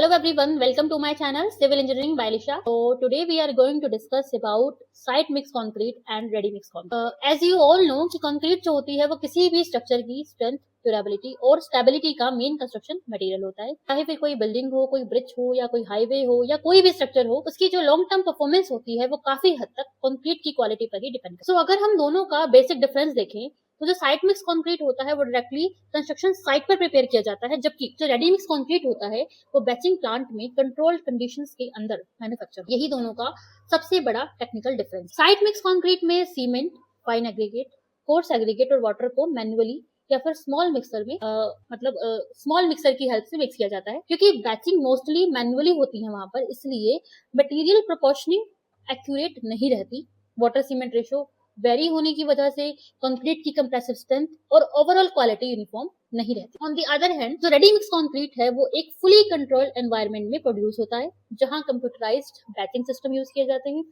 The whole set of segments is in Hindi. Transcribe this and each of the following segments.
Hello everyone, welcome to my channel Civil Engineering by Lisha. So today we are going to discuss about site mix concrete and ready mix concrete. As you all know कि concrete जो होती है वो किसी भी structure की strength, ड्यूरेबिलिटी और स्टेबिलिटी का मेन कंस्ट्रक्शन मटेरियल होता है। चाहे फिर कोई बिल्डिंग हो, कोई ब्रिज हो या कोई हाईवे हो या कोई भी स्ट्रक्चर हो, उसकी जो लॉन्ग टर्म परफॉर्मेंस होती है वो काफी हद तक कंक्रीट की क्वालिटी पर ही डिपेंड करती है। अगर हम दोनों का बेसिक डिफरेंस देखें तो जो साइट मिक्स कंक्रीट होता है वो डायरेक्टली कंस्ट्रक्शन साइट पर प्रिपेयर किया जाता है, जबकि जो रेडी मिक्स कंक्रीट होता है वो बैचिंग प्लांट में कंट्रोल्ड कंडीशंस के अंदर मैन्युफैक्चर। यही दोनों का सबसे बड़ा technical difference. Site mix concrete में cement, fine aggregate, coarse aggregate और वाटर को मैन्युअली या फिर स्मॉल मिक्सर में स्मॉल मिक्सर की हेल्प से मिक्स किया जाता है। क्योंकि बैचिंग मोस्टली मैन्युअली होती है वहां पर, इसलिए मटेरियल प्रोपोर्शनिंग एक्यूरेट नहीं रहती। वाटर सीमेंट रेशो वेरी होने की वजह से कंक्रीट की कंप्रेसिव स्ट्रेंथ और ओवरऑल क्वालिटी यूनिफॉर्म नहीं रहती। ऑन द अदर हैंड जो रेडी मिक्स कंक्रीट है वो एक फुली कंट्रोल्ड एनवायरनमेंट में प्रोड्यूस होता है, जहां कंप्यूटराइज्ड बैचिंग सिस्टम यूज किए जाते हैं।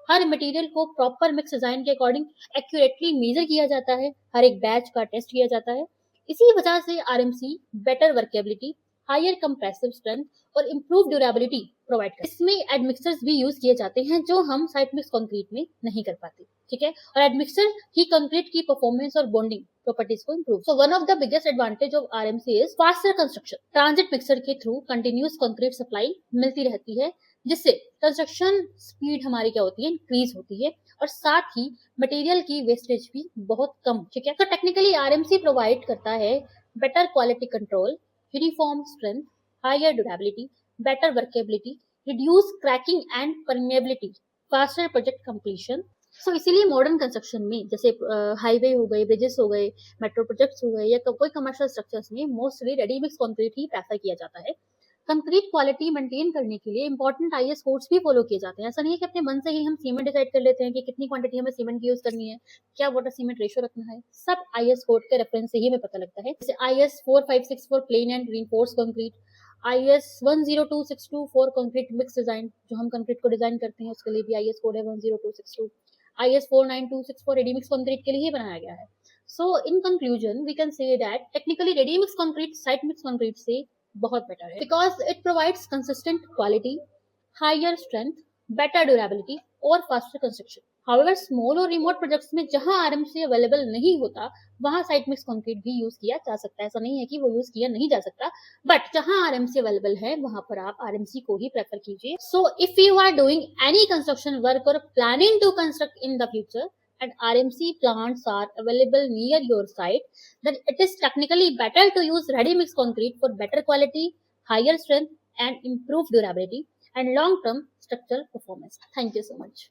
हर मटेरियल को प्रॉपर मिक्स डिजाइन के अकॉर्डिंग एक्यूरेटली मेजर किया जाता है, हर एक बैच का टेस्ट किया जाता है। इसी वजह से RMC better workability, higher compressive strength और इंप्रूव ड्यूरेबिलिटी प्रोवाइड करता है। इसमें एडमिक्सर्स भी यूज किए जाते हैं जो हम साइट मिक्स कंक्रीट में नहीं कर पाते, ठीक है। और एडमिक्सर ही कंक्रीट की परफॉर्मेंस और बॉन्डिंग प्रॉपर्टीज को improve. So one of the biggest advantage of RMC is faster construction. Transit mixer के थ्रू कंटिन्यूअस कंक्रीट सप्लाई मिलती रहती है, जिससे कंस्ट्रक्शन स्पीड हमारी क्या होती है, इंक्रीज होती है, और साथ ही मटेरियल की वेस्टेज भी बहुत कम, ठीक है। तो टेक्निकली आरएमसी प्रोवाइड करता है better quality control, uniform strength, higher durability, better workability, reduce cracking and permeability, faster project completion. So इसीलिए मॉडर्न कंस्ट्रक्शन में जैसे हाईवे हो गए, ब्रिजेस हो गए, मेट्रो प्रोजेक्ट्स हो गए या कोई कमर्शियल स्ट्रक्चर्स में मोस्टली रेडी मिक्स कंक्रीट ही प्रेफर किया जाता है। कंक्रीट क्वालिटी मेंटेन करने के लिए इंपॉर्टेंट आईएस कोड्स भी फॉलो किए जाते हैं। ऐसा नहीं है कि अपने मन से ही हम सीमेंट डिसाइड कर लेते हैं कि कितनी क्वांटिटी हमें सीमेंट की यूज करनी है, क्या वाटर सीमेंट रेशो रखना है। सब आईएस कोड के रेफरेंस से ही हमें पता लगता है। जैसे IS 4564 plain and reinforced concrete, IS 10262 for concrete mix design, जो हम कंक्रीट को डिजाइन करते हैं उसके लिए भी आईएस कोड है 10262। IS 4926 for ready mix concrete के लिए ही बनाया गया है। So in conclusion we can say that technically ready mix concrete site mix concrete से बहुत बेटर है, because it provides consistent quality, higher strength, better durability और फास्टर कंस्ट्रक्शन। हाउएवर स्मॉल और रिमोट प्रोजेक्ट्स में जहां आरएमसी अवेलेबल नहीं होता वहां साइट मिक्स कंक्रीट भी यूज किया जा सकता है। ऐसा नहीं है कि वो यूज किया नहीं जा सकता, बट जहां आरएमसी अवेलेबल है वहां पर आप आरएमसी को ही प्रेफर कीजिए। So if you are doing any construction work और planning to construct in the future and RMC plants are available near your site, then it is technically better to use ready mix concrete for better quality, higher strength and improved durability and long term structural performance. Thank you so much.